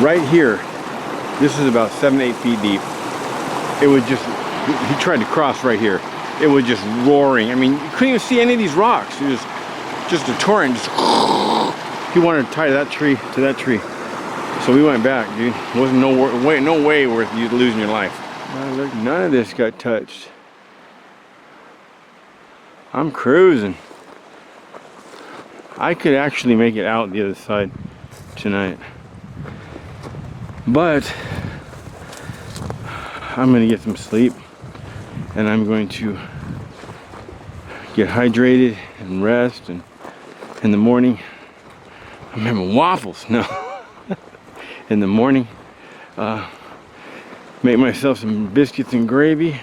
right here, this is about 7-8 feet deep. It would just, he tried to cross right here. It was just roaring. I mean, you couldn't even see any of these rocks. It was just a torrent. Just, he wanted to tie that tree to that tree. So we went back, dude. It wasn't no way worth you losing your life. Look, none of this got touched. I'm cruising. I could actually make it out the other side tonight. But I'm gonna get some sleep and I'm going to get hydrated and rest, and in the morning I'm having waffles. No. In the morning, make myself some biscuits and gravy,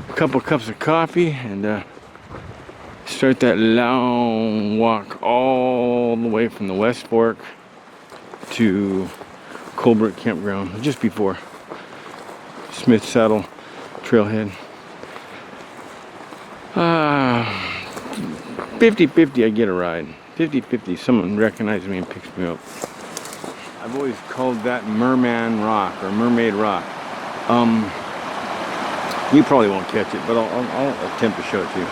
a couple cups of coffee, and start that long walk all the way from the West Fork to Colbert Campground, just before Smith Saddle Trailhead. 50-50 I get a ride. 50-50 someone recognizes me and picks me up. I've always called that Merman Rock or Mermaid Rock. You probably won't catch it, but I'll attempt to show it to you.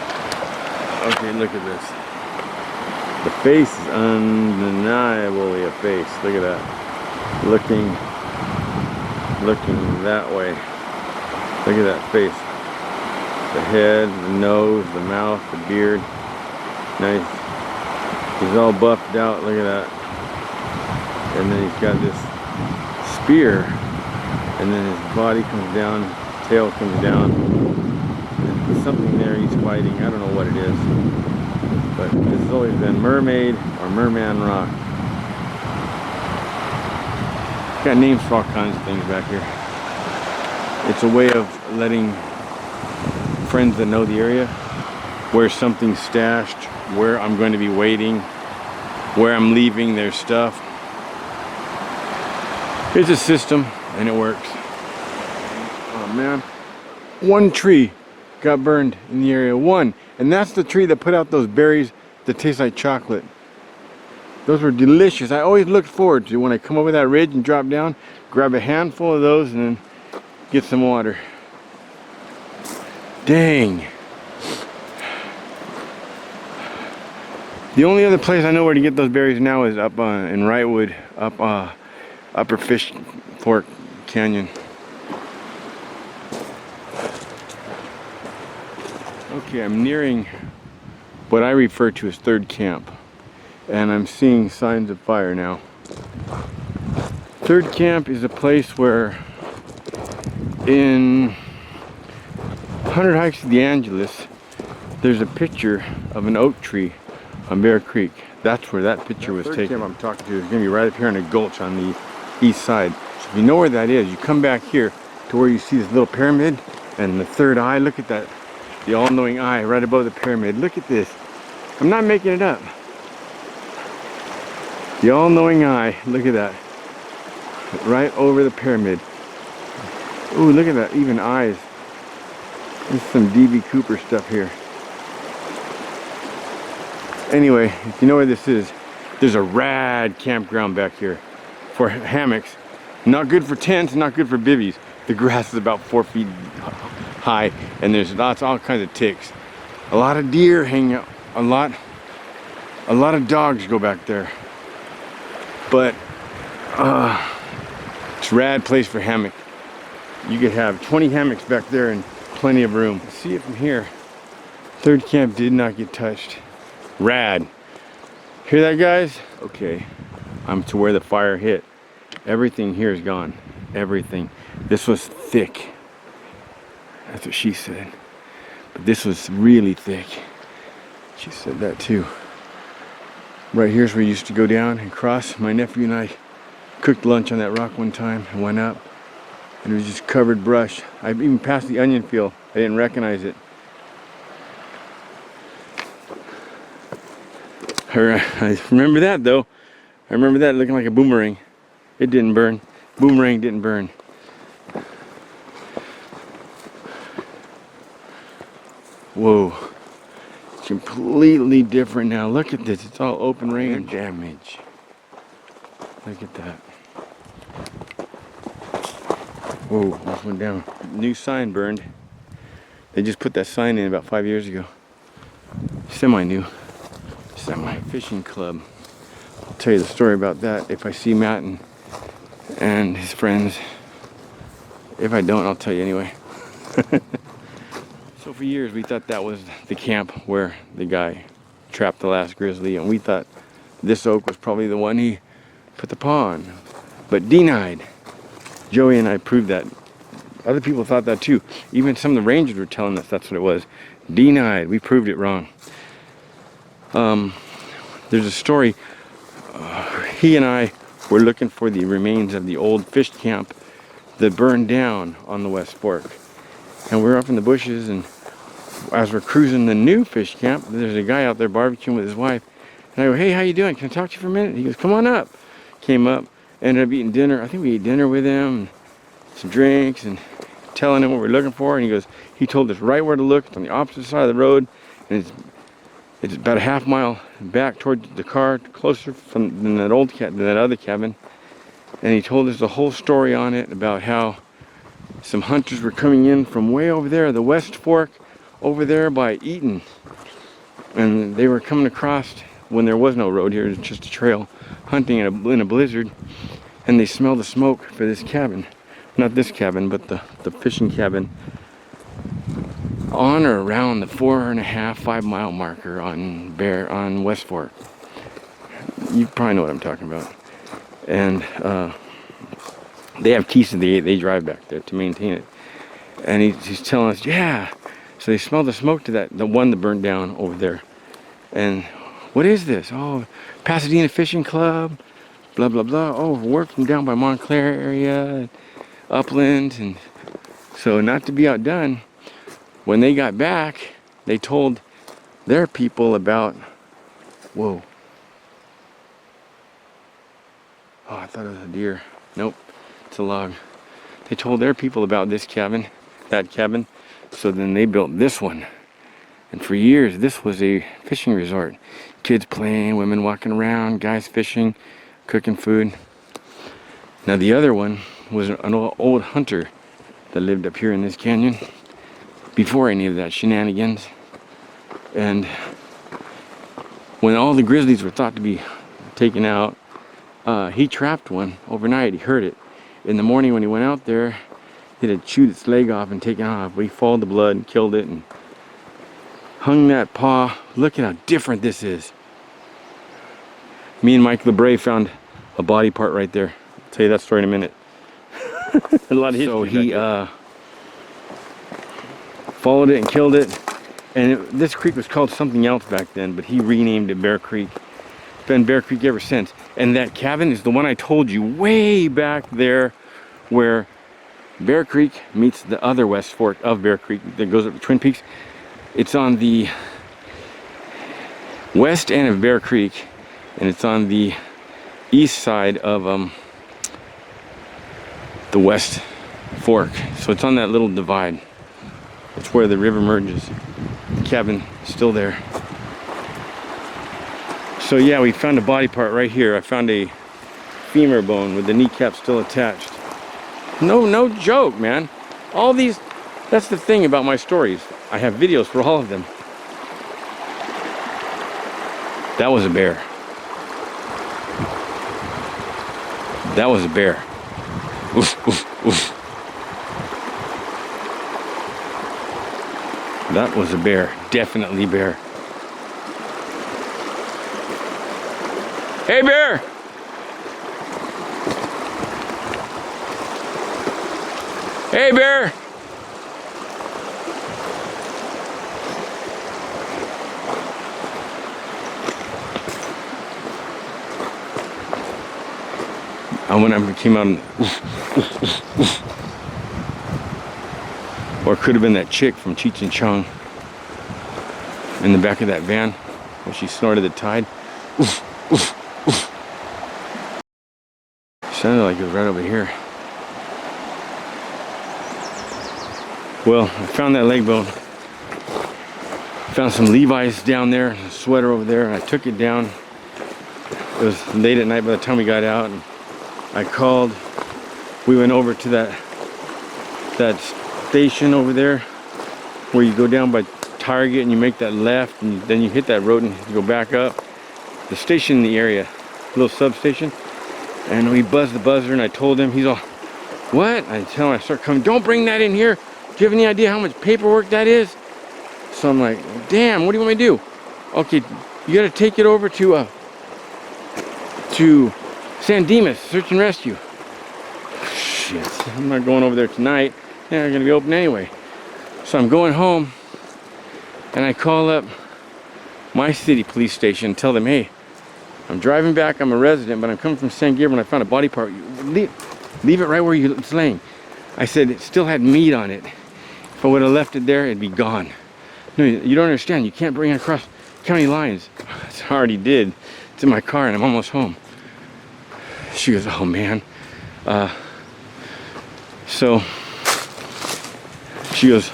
Okay, look at this. The face is undeniably a face. Look at that. Looking that way. Look at that face. The head, the nose, the mouth, the beard. Nice. He's all buffed out. Look at that. And then he's got this spear, and then his body comes down, tail comes down, and there's something there he's fighting. I don't know what it is, but this has always been Mermaid or Merman Rock. Got names for all kinds of things back here. It's a way of letting friends that know the area where something's stashed, where I'm going to be waiting, where I'm leaving their stuff. It's a system, and it works. Oh man, one tree got burned in the area, one. And that's the tree that put out those berries that taste like chocolate. Those were delicious. I always look forward to when I come over that ridge and drop down, grab a handful of those and then get some water. Dang. The only other place I know where to get those berries now is up in Wrightwood, up Upper Fish Fork Canyon. Okay, I'm nearing what I refer to as third camp, and I'm seeing signs of fire now. Third camp is a place where in 100 Hikes to the Angeles, there's a picture of an oak tree on Bear Creek. That's where that picture was taken. Third camp I'm talking to is going to be right up here in a gulch on the east side. So if you know where that is, you come back here to where you see this little pyramid and the third eye. Look at that, the all-knowing eye right above the pyramid. Look at this. I'm not making it up. The all-knowing eye, look at that, right over the pyramid. Ooh, look at that, even eyes. There's some D.B. Cooper stuff here. Anyway, if you know where this is, there's a rad campground back here for hammocks. Not good for tents, not good for bivvies. The grass is about 4 feet high, and there's all kinds of ticks. A lot of deer hang out. A lot of dogs go back there. But it's a rad place for hammock. You could have 20 hammocks back there and plenty of room. See it from here. Third camp did not get touched. Rad. Hear that, guys? Okay, I'm to where the fire hit. Everything here is gone. Everything. This was thick. That's what she said. But this was really thick. She said that too. Right here's where we used to go down and cross. My nephew and I cooked lunch on that rock one time and went up. And it was just covered brush. I even passed the onion field. I didn't recognize it. I remember that though. I remember that looking like a boomerang. It didn't burn. Boomerang didn't burn. Whoa. It's completely different now. Look at this. It's all open range damage. Look at that. Whoa, this went down. New sign burned. They just put that sign in about 5 years ago. Semi-new. Semi-fishing club. I'll tell you the story about that if I see Matt and his friends. If I don't, I'll tell you anyway. So for years we thought that was the camp where the guy trapped the last grizzly, and we thought this oak was probably the one he put the paw on. But denied. Joey and I proved that. Other people thought that too. Even some of the rangers were telling us that's what it was. Denied. We proved it wrong. There's a story. He and I were looking for the remains of the old fish camp that burned down on the West Fork. And we're up in the bushes, and as we're cruising the new fish camp, there's a guy out there barbecuing with his wife. And I go, hey, how you doing? Can I talk to you for a minute? He goes, come on up. Came up, ended up eating dinner. I think we ate dinner with him, some drinks, and telling him what we're looking for. And he goes, he told us right where to look. It's on the opposite side of the road, and it's about a half mile back towards the car, closer than that other cabin. And he told us the whole story on it about how some hunters were coming in from way over there, the West Fork, over there by Eaton. And they were coming across when there was no road here, it was just a trail, hunting in a blizzard. And they smelled the smoke for this cabin. Not this cabin, but the fishing cabin on or around the 4.5-5 mile marker on West Fork. You probably know what I'm talking about. And they have keys to the 8. They drive back there to maintain it. And he's telling us, yeah. So they smelled the smoke to the one that burned down over there. And what is this? Oh, Pasadena Fishing Club, blah, blah, blah. Oh, we're from down by Montclair area, Upland. And so not to be outdone, when they got back, they told their people about, whoa. Oh, I thought it was a deer. Nope, it's a log. They told their people about this cabin, that cabin. So then they built this one. And for years, this was a fishing resort. Kids playing, women walking around, guys fishing, cooking food. Now the other one was an old hunter that lived up here in this canyon before any of that shenanigans. And when all the grizzlies were thought to be taken out, he trapped one overnight. He heard it. In the morning when he went out there, it had chewed its leg off and taken off. But he followed the blood and killed it and hung that paw. Look at how different this is. Me and Mike LeBray found a body part right there. I'll tell you that story in a minute. A lot of history. So he followed it and killed it. And this creek was called something else back then, but he renamed it Bear Creek. It's been Bear Creek ever since. And that cabin is the one I told you way back there where Bear Creek meets the other West Fork of Bear Creek that goes up to Twin Peaks. It's on the west end of Bear Creek, and it's on the east side of the West Fork. So it's on that little divide. It's where the river merges. The cabin is still there. So yeah, we found a body part right here. I found a femur bone with the kneecap still attached. No joke, man. All these, that's the thing about my stories. I have videos for all of them. That was a bear. That was a bear. Oof, oof, oof. That was a bear. Definitely bear. Hey, bear! Hey, bear! And when I came out, and, oof, oof, oof, oof. Or it could have been that chick from Cheech and Chong in the back of that van where she snorted the tide. Oof, oof. Sounded like it was right over here. Well, I found that leg bone. Found some Levi's down there, a sweater over there, and I took it down. It was late at night by the time we got out, and I called. We went over to that that station over there where you go down by Target and you make that left and then you hit that road and you go back up. The station in the area, little substation. And we buzzed the buzzer and I told him, he's all, what? I tell him, I start coming, don't bring that in here. Do you have any idea how much paperwork that is? So I'm like, damn, what do you want me to do? Okay, you gotta take it over to San Dimas, search and rescue. Shit, I'm not going over there tonight. They're gonna be open anyway. So I'm going home and I call up my city police station and tell them, hey, I'm driving back, I'm a resident, but I'm coming from San Gabriel and I found a body part. Leave it right where it's laying. I said it still had meat on it. If I would have left it there, it'd be gone. No, you don't understand. You can't bring it across county lines. I already did. It's in my car and I'm almost home. She goes, oh man. So she goes,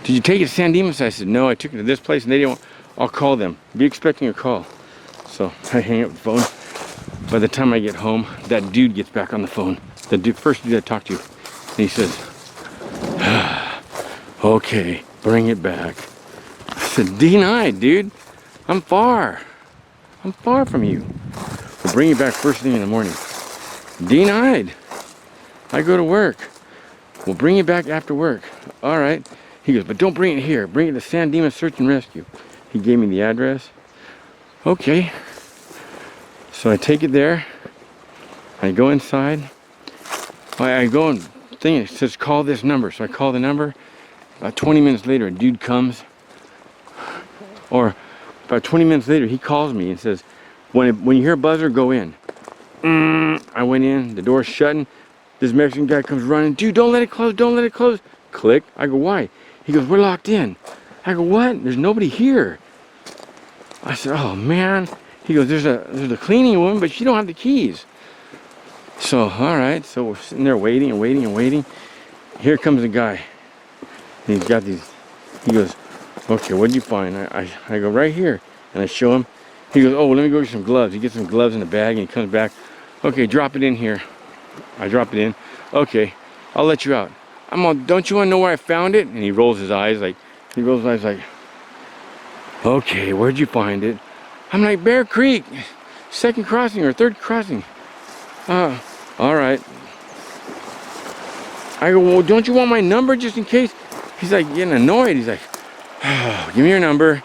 did you take it to San Dimas? I said, no, I took it to this place and they didn't want, I'll call them. Be expecting a call. So I hang up the phone. By the time I get home, that dude gets back on the phone. The first dude I talked to. And he says, okay, bring it back. I said, denied, dude. I'm far from you. We'll bring it back first thing in the morning. Denied. I go to work. We'll bring it back after work. All right. He goes, but don't bring it here. Bring it to San Dimas Search and Rescue. He gave me the address. Okay. So I take it there. I go inside. I go and it says call this number. So I call the number. About 20 minutes later, a dude comes. Or about 20 minutes later, he calls me and says, when you hear a buzzer, go in. I went in, the door's shutting. This Mexican guy comes running. Dude, don't let it close, don't let it close. Click. I go, why? He goes, we're locked in. I go, what? There's nobody here. I said, oh man. He goes, there's a cleaning woman, but she don't have the keys. So, all right. So we're sitting there waiting and waiting and waiting. Here comes a guy. And he's got these, he goes, okay, what'd you find? I go, right here. And I show him. He goes, oh, well, let me go get some gloves. He gets some gloves in the bag and he comes back. Okay, drop it in here. I drop it in. Okay, I'll let you out. I'm all, don't you want to know where I found it? And he rolls his eyes like, okay, where'd you find it? I'm like, Bear Creek, second crossing or third crossing. All right. I go, well, don't you want my number just in case? He's like getting annoyed. He's like, oh, give me your number.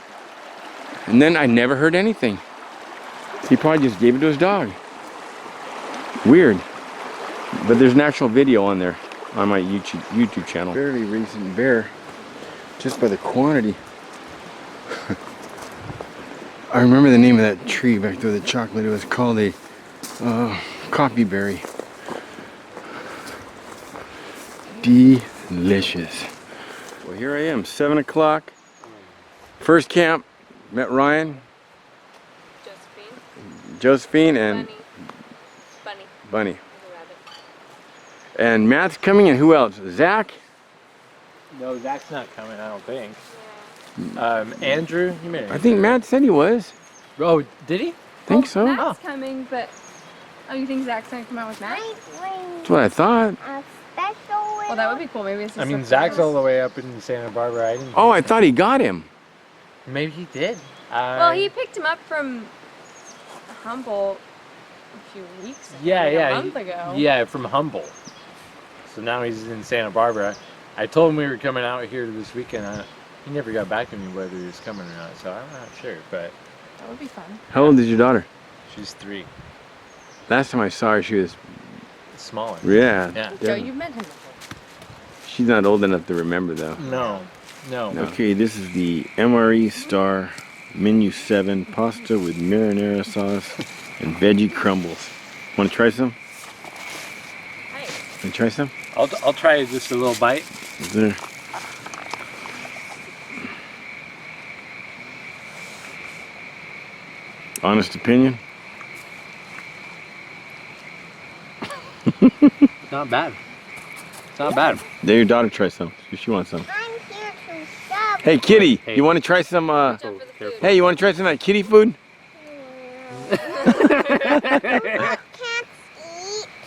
And then I never heard anything. He probably just gave it to his dog. Weird. But there's an actual video on there on my YouTube channel. Fairly recent bear, just by the quantity. I remember the name of that tree back there, the chocolate. It was called a coffee berry. Delicious. Well, here I am, 7 o'clock. First camp. Met Ryan, Josephine, and Bunny. And Matt's coming, and who else? Zach? No, Zach's not coming, I don't think. Yeah. Andrew, you made it. I think Matt said he was. Oh, did he? Think so. Matt's coming, but you think Zach's gonna come out with Matt? That's what I thought. Well, that would be cool. Maybe it's just I mean, Zach's all the way up in Santa Barbara. I thought he got him. Maybe he did. Well, he picked him up from Humboldt a few weeks ago. Yeah, a month ago. Yeah, from Humboldt. So now he's in Santa Barbara. I told him we were coming out here this weekend. He never got back to me whether he was coming or not, so I'm not sure, but... That would be fun. How old is your daughter? She's 3. Last time I saw her, she was... smaller. Yeah. Joe, you've met him before. She's not old enough to remember, though. No. Okay, this is the MRE Star Menu 7 pasta with marinara sauce and veggie crumbles. Want to try some? Hey. Want to try some? I'll try just a little bite. Is there? Honest opinion? Not bad. It's not bad. There, your daughter try some. She wants some. I'm here to shop. Hey, kitty, you want to try some? Hey, you want to try some of that kitty food? Cats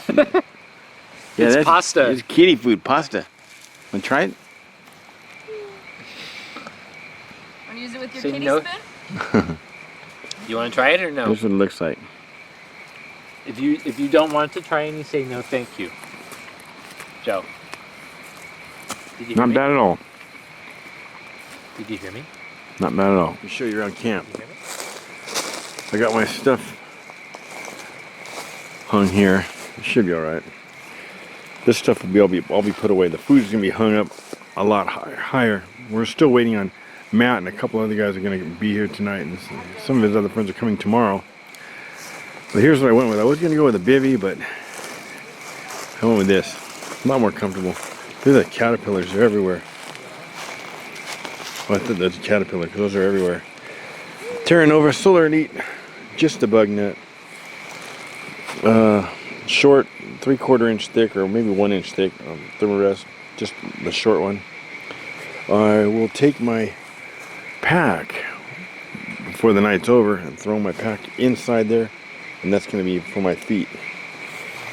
eat. Yeah, It's that's pasta. It's kitty food, pasta. Wanna try it? Want to use it with your Say kitty no. spoon? You want to try it or no? Here's what it looks like. If you don't want to try any, say no, thank you. Joe. Did you hear Not me? bad at all. Did you hear me? Not bad at all. Let me show you around camp. Did you hear me? I got my stuff hung here. It should be all right. This stuff will be all be put away. The food's gonna be hung up a lot higher. We're still waiting on Matt, and a couple other guys are gonna be here tonight, and some of his other friends are coming tomorrow. But here's what I went with. I was gonna go with a bivvy, but I went with this. A lot more comfortable. Look at the caterpillars. They're everywhere. Oh, I thought that's a caterpillar because those are everywhere. Terra Nova Solar Elite, just a bug net. Short, 3/4 inch thick, or maybe 1 inch thick. Thermarest, just the short one. I will take my pack before the night's over and throw my pack inside there, and that's going to be for my feet.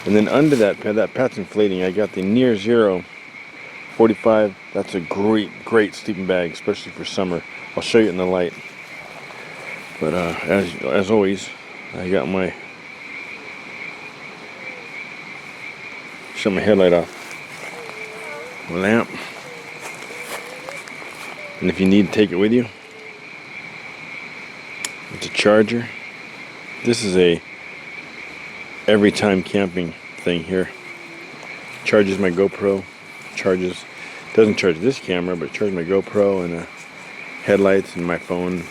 And then under that pad's inflating. I got the Near Zero 45. That's a great sleeping bag, especially for summer. I'll show you in the light. But as always, I got my shut my headlight off. Lamp. And if you need to take it with you, it's a charger. This is a every time camping thing here. Charges my GoPro. Doesn't charge this camera, but it charges my GoPro and headlights and my phone.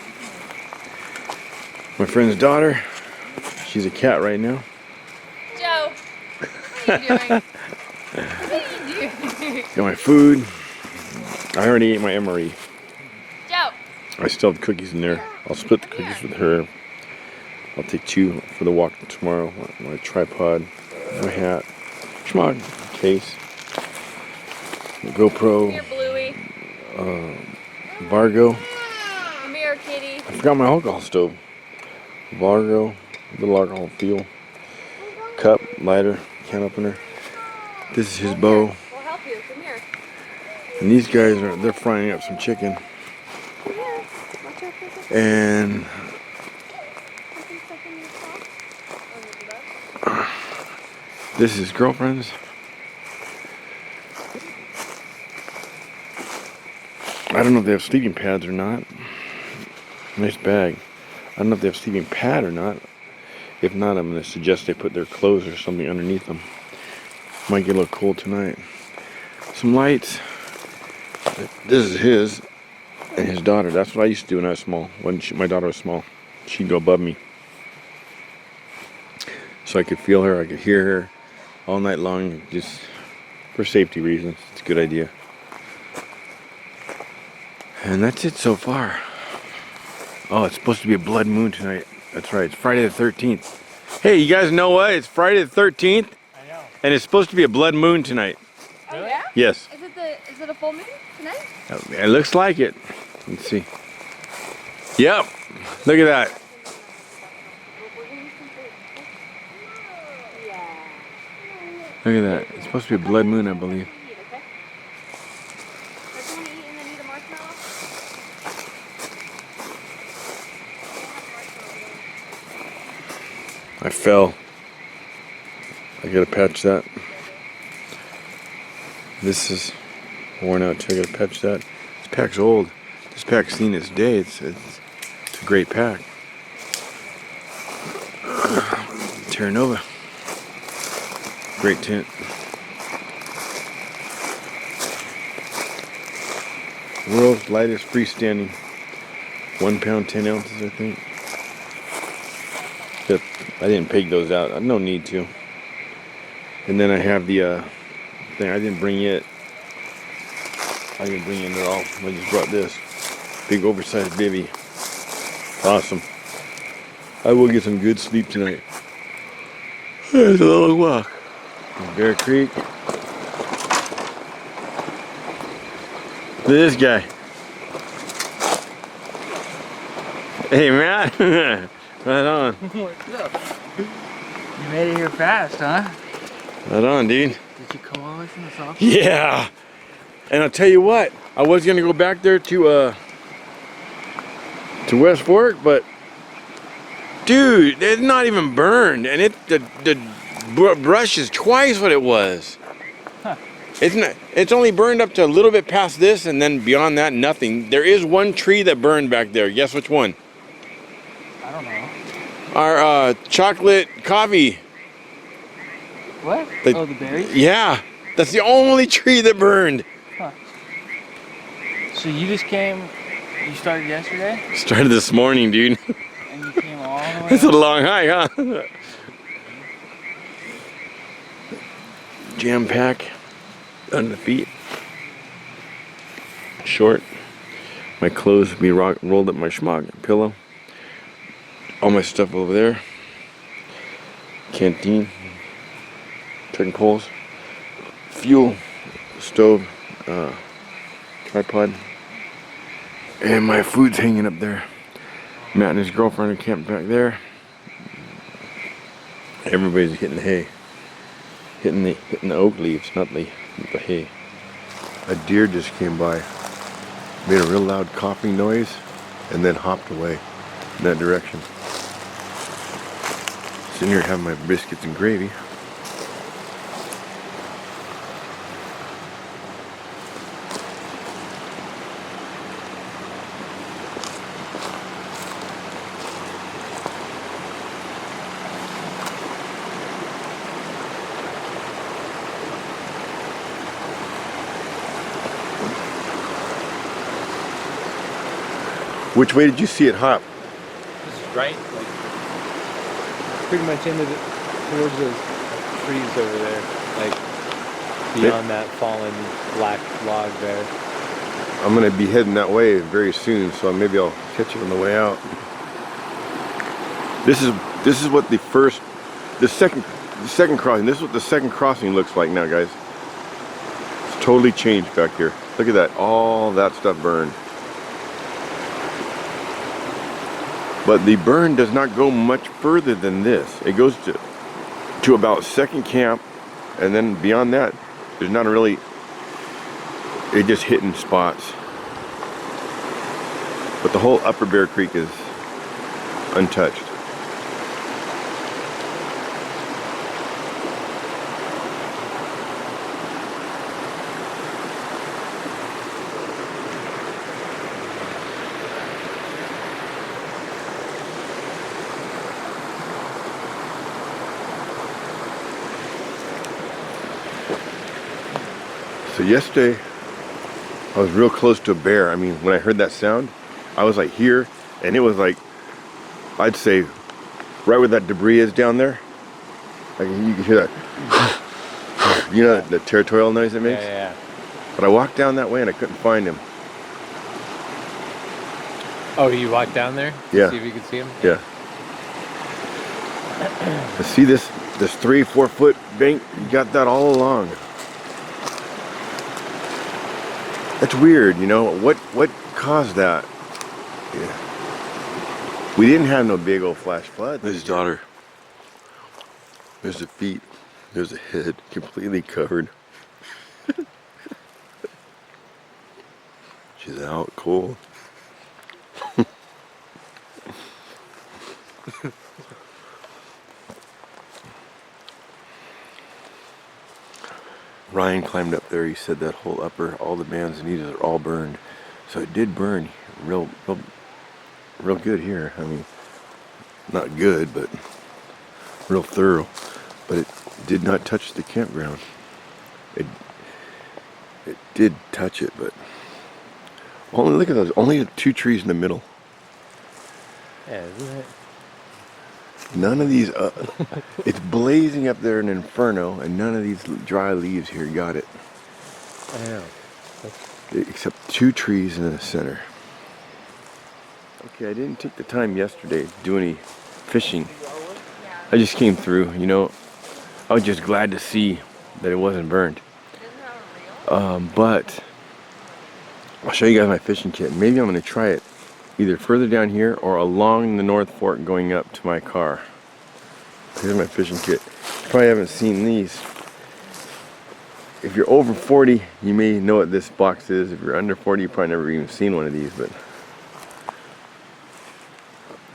My friend's daughter, she's a cat right now. Joe, what are you doing? What are you doing? Got my food. I already ate my MRE. Joe. I still have cookies in there. I'll split the cookies with her. I'll take 2 for the walk tomorrow. My tripod, my hat, schmog case, my Come GoPro, here, Bluey. Vargo. Come here, kitty. I forgot my alcohol stove. Vargo, little alcohol fuel, cup, lighter, can opener. This is his bow. We'll help you. Come here. And these guys they're frying up some chicken. Come here. Watch out for the And something stuck in your sock. this is his girlfriend's. I don't know if they have sleeping pads or not. Nice bag. I don't know if they have sleeping pad or not. If not, I'm going to suggest they put their clothes or something underneath them. Might get a little cold tonight. Some lights. This is his and his daughter. That's what I used to do when I was small. When my daughter was small, she'd go above me. So I could feel her, I could hear her all night long, just for safety reasons. It's a good idea. And that's it so far. Oh, it's supposed to be a blood moon tonight. That's right, it's Friday the 13th. Hey, you guys know what? It's Friday the 13th. I know. And it's supposed to be a blood moon tonight. Oh, yeah? Yes. Is it a full moon tonight? It looks like it. Let's see. Yep. Look at that. Look at that. It's supposed to be a blood moon, I believe. I fell. I gotta patch that. This is worn out too. I gotta patch that. This pack's old. This pack's seen its day. It's a great pack. Terra Nova. Great tent. World's lightest freestanding. 1 pound, 10 ounces, I think. But I didn't peg those out. No need to. And then I have the thing I didn't bring it. I didn't bring it at all. I just brought this big oversized bivvy. Awesome. I will get some good sleep tonight. It's a long walk. Bear Creek. Look at this guy. Hey, Matt. Right on. What's up? You made it here fast, huh? Right on, dude. Did you come all the way from the soft? Yeah. And I'll tell you what, I was gonna go back there to West Fork, but dude, it's not even burned, and the brush is twice what it was. Huh. It's only burned up to a little bit past this, and then beyond that, nothing. There is one tree that burned back there. Guess which one? I don't know. Our chocolate coffee. What? The- Oh, the berries? Yeah, that's the only tree that burned. Huh. So you just came, you started yesterday? Started this morning, dude. And you came all the way It's a up? long hike, huh? Jam pack under the feet. Short. My clothes will be rolled up my schmuck pillow. All my stuff over there. Canteen. Trekking poles. Fuel. Stove. Tripod. And my food's hanging up there. Matt and his girlfriend are camped back there. Everybody's hitting the hay. Hitting the oak leaves, not the hay. A deer just came by. Made a real loud coughing noise and then hopped away in that direction. Sitting here having my biscuits and gravy. Which way did you see it hop? Just right, like, pretty much towards those trees over there, like beyond that fallen black log there. I'm gonna be heading that way very soon, so maybe I'll catch it on the way out. This is what the second crossing. This is what the second crossing looks like now, guys. It's totally changed back here. Look at that, all that stuff burned. But the burn does not go much further than this. It goes to about second camp, and then beyond that, there's not really, it just hitting spots. But the whole upper Bear Creek is untouched. So yesterday, I was real close to a bear. I mean, when I heard that sound, I was like here, and it was like, I'd say, right where that debris is down there. Like you can hear that, you know, the territorial noise it makes? Yeah. But I walked down that way and I couldn't find him. Oh, you walked down there? Yeah. See if you could see him? Yeah. See this 3-4 foot bank? You got that all along. That's weird, you know. What caused that? Yeah. We didn't have no big old flash flood. There's his daughter. There's the feet. There's the head completely covered. She's out cold. Ryan climbed up there. He said that whole upper, all the manzanitas are all burned. So it did burn real good here. I mean, not good, but real thorough. But it did not touch the campground. It did touch it, but only, look at those, only 2 trees in the middle. Yeah, isn't it? None of these, it's blazing up there in Inferno, and none of these dry leaves here got it. I know. Except 2 trees in the center. Okay, I didn't take the time yesterday to do any fishing. I just came through, you know. I was just glad to see that it wasn't burned. But I'll show you guys my fishing kit. Maybe I'm gonna try it either further down here or along the North Fork going up to my car. Here's my fishing kit. You probably haven't seen these. if you're over 40, you may know what this box is. If you're under 40, you probably never even seen one of these, but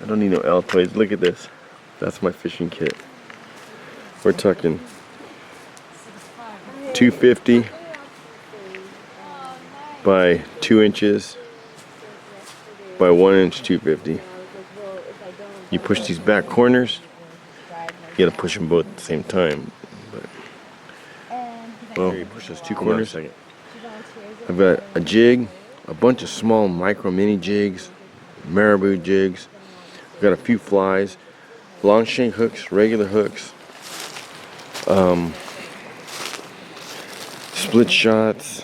I don't need no Altoids. Look at this. That's my fishing kit. We're talking 250 by 2 inches by 1 inch 250. You push these back corners, you gotta push them both at the same time. But, well, you push those two corners. I've got a jig, a bunch of small micro mini jigs, marabou jigs. I've got a few flies, long shank hooks, regular hooks, split shots.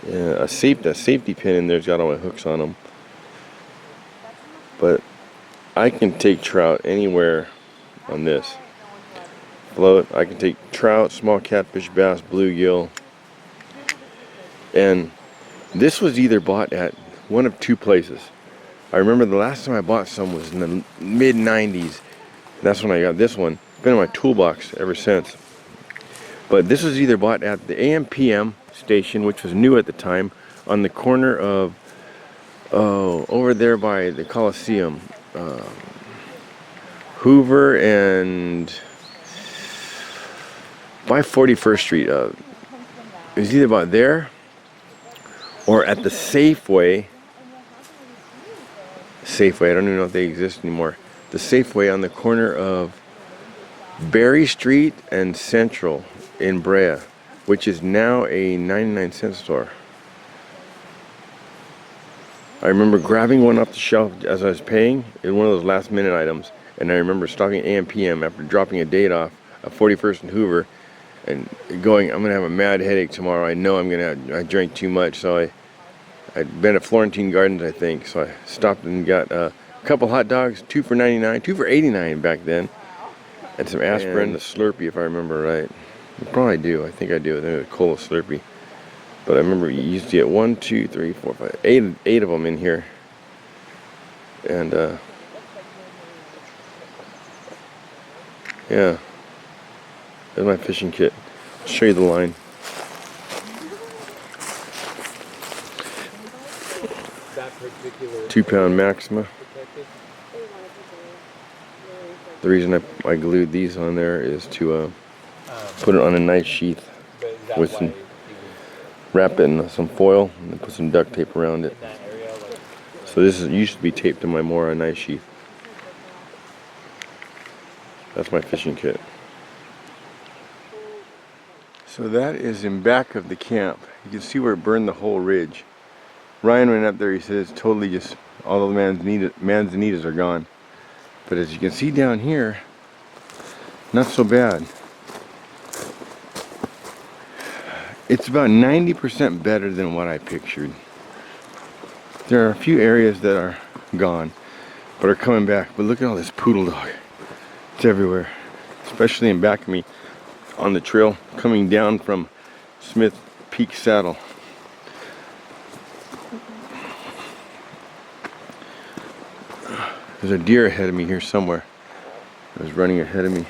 Yeah, a safety pin in there's got all my hooks on them. But I can take trout anywhere on this float. I can take trout, small catfish, bass, bluegill. And this was either bought at one of two places. I remember the last time I bought some was in the mid 90s. That's when I got this one. It's been in my toolbox ever since. But this was either bought at the AM/PM station, which was new at the time, on the corner of, over there by the Coliseum. Hoover and by 41st Street. It was either about there or at the Safeway. I don't even know if they exist anymore. The Safeway on the corner of Berry Street and Central in Brea, which is now a 99-cent store. I remember grabbing one off the shelf as I was paying. It was one of those last minute items. And I remember stopping at AM/PM after dropping a date off at 41st and Hoover and going, I'm going to have a mad headache tomorrow. I know I drank too much. So I'd been at Florentine Gardens, I think. So I stopped and got a couple hot dogs, 2 for 99, 2 for 89 back then. And some aspirin, a Slurpee if I remember right. I probably do. I think I do. I think it was Cola Slurpee. But I remember you used to get 1, 2, 3, 4, 5, 8 of them in here. And yeah, there's my fishing kit. I'll show you the line. That particular 2-pound Maxima. The reason I glued these on there is to put it on a nice sheath with some, wrap it in some foil and then put some duct tape around it. So this used to be taped to my Mora nice sheath. That's my fishing kit. So that is in back of the camp. You can see where it burned the whole ridge. Ryan went up there, he says totally just, all the manzanitas are gone. But as you can see down here, not so bad. It's about 90% better than what I pictured. There are a few areas that are gone, but are coming back. But look at all this poodle dog. It's everywhere, especially in back of me on the trail coming down from Smith Peak Saddle. There's a deer ahead of me here somewhere. It was running ahead of me.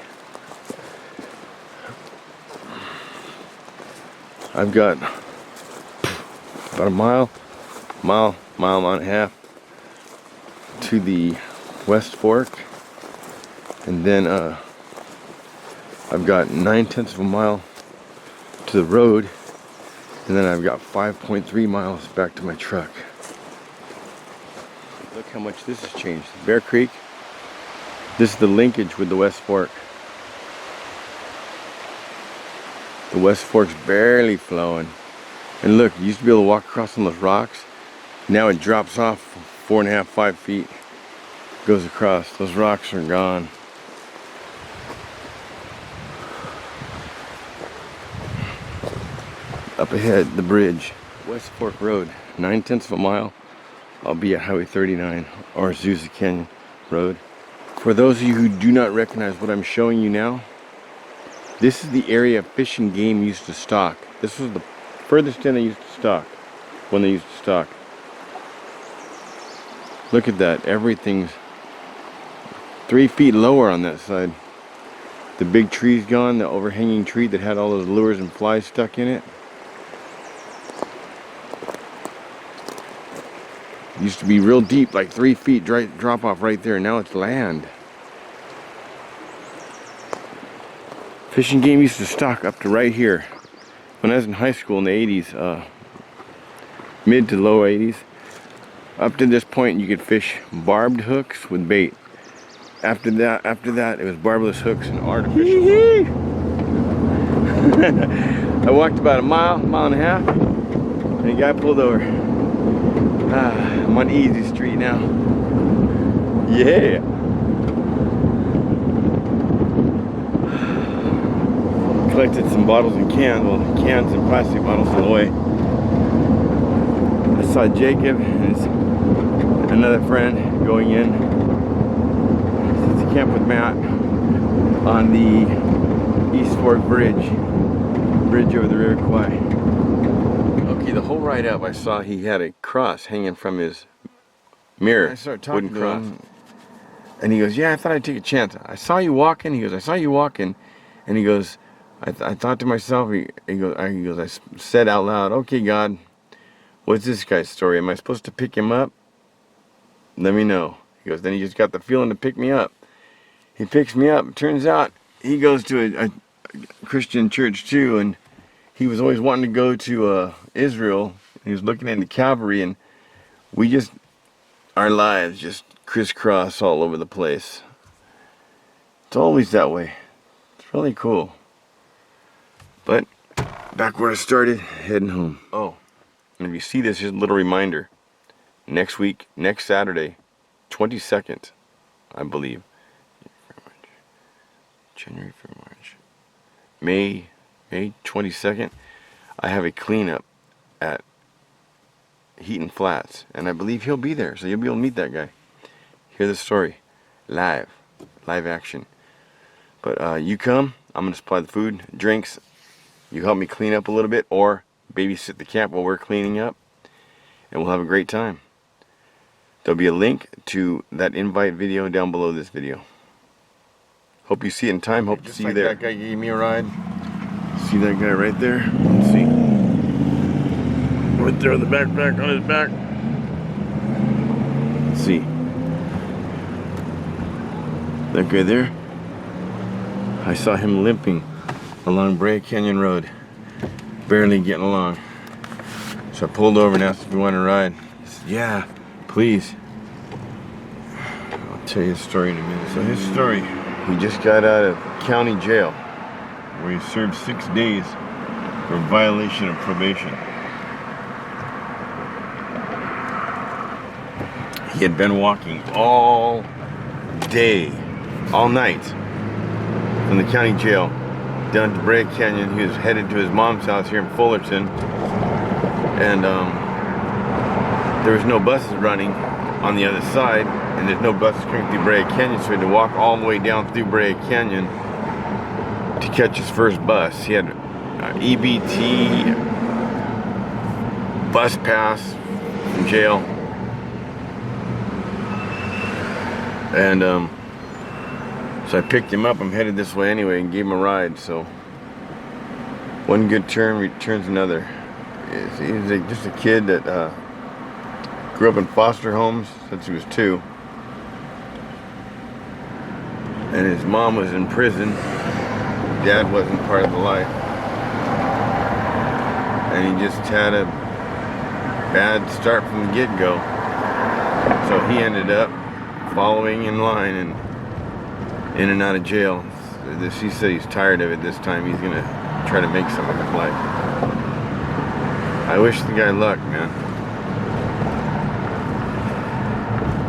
I've got about a mile and a half to the West Fork, and then I've got 9/10 of a mile to the road, and then I've got 5.3 miles back to my truck. Look how much this has changed. Bear Creek, this is the linkage with the West Fork. The West Fork's barely flowing. And look, you used to be able to walk across on those rocks. Now it drops off 4.5, 5 feet. Goes across. Those rocks are gone. Up ahead, the bridge. West Fork Road, 9/10 of a mile. I'll be at Highway 39 or Azusa Canyon Road. For those of you who do not recognize what I'm showing you now, this is the area Fish and Game used to stock. This was the furthest in they used to stock, when they used to stock. Look at that, everything's 3 feet lower on that side. The big tree's gone, the overhanging tree that had all those lures and flies stuck in it. Used to be real deep, like 3 feet drop off right there. Now it's land. Fishing game used to stock up to right here. When I was in high school in the 80s, mid to low 80s, up to this point you could fish barbed hooks with bait. After that, it was barbless hooks and artificial. I walked about a mile and a half, and a guy pulled over. I'm on Easy Street now. Yeah. Collected some bottles and cans, well, cans and plastic bottles on the way. I saw Jacob and another friend going in to camp with Matt on the East Fork Bridge over the River Kwai. Okay, the whole ride up I saw he had a cross hanging from his mirror. I started talking to him, and he goes, "Yeah, I thought I'd take a chance. I saw you walking." He goes, "I saw you walking," and he goes, I thought to myself, he goes, I said out loud, "Okay, God, what's this guy's story? Am I supposed to pick him up? Let me know." He goes, then he just got the feeling to pick me up. He picks me up. Turns out he goes to a Christian church too, and he was always wanting to go to Israel. He was looking into Calvary, and our lives just crisscross all over the place. It's always that way. It's really cool. But back where I started, heading home. Oh, and if you see this, just a little reminder. Next week, next Saturday, 22nd, I believe. January, February, March. May 22nd, I have a cleanup at Heaton Flats, and I believe he'll be there, so you'll be able to meet that guy. Hear the story, live action. But you come, I'm gonna supply the food, drinks. You help me clean up a little bit, or babysit the camp while we're cleaning up, and we'll have a great time. There'll be a link to that invite video down below this video. Hope you see it in time. Hope to see you there. That guy gave me a ride. See that guy right there? Let's see. Right there with the backpack on his back. Let's see. That guy there. I saw him limping along Brea Canyon Road. Barely getting along. So I pulled over and asked if he wanted to ride. He said, "Yeah, please." I'll tell you his story in a minute. So his story, he just got out of county jail where he served 6 days for violation of probation. He had been walking all day, all night from the county jail down to Brea Canyon. He was headed to his mom's house here in Fullerton, and there was no buses running on the other side, and there's no buses coming through Brea Canyon, so he had to walk all the way down through Brea Canyon to catch his first bus. He had an EBT bus pass from jail, and so I picked him up. I'm headed this way anyway and gave him a ride. So one good turn returns another. He's just a kid that grew up in foster homes since he was 2. And his mom was in prison. Dad wasn't part of the life. And he just had a bad start from the get-go. So he ended up following in line and in and out of jail. He said he's tired of it this time. He's gonna try to make some of his life. I wish the guy luck, man.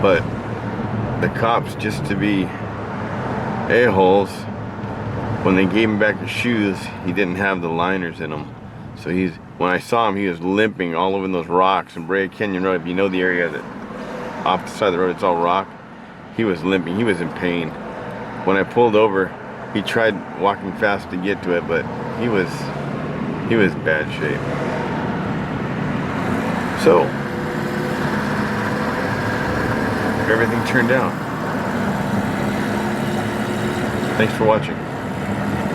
But the cops, just to be a-holes, when they gave him back his shoes, he didn't have the liners in them. So when I saw him, he was limping all over those rocks in Brea Canyon Road. If you know the area that off the side of the road, it's all rock. He was limping. He was in pain. When I pulled over, he tried walking fast to get to it, but he was in bad shape. So everything turned out. Thanks for watching. Bye.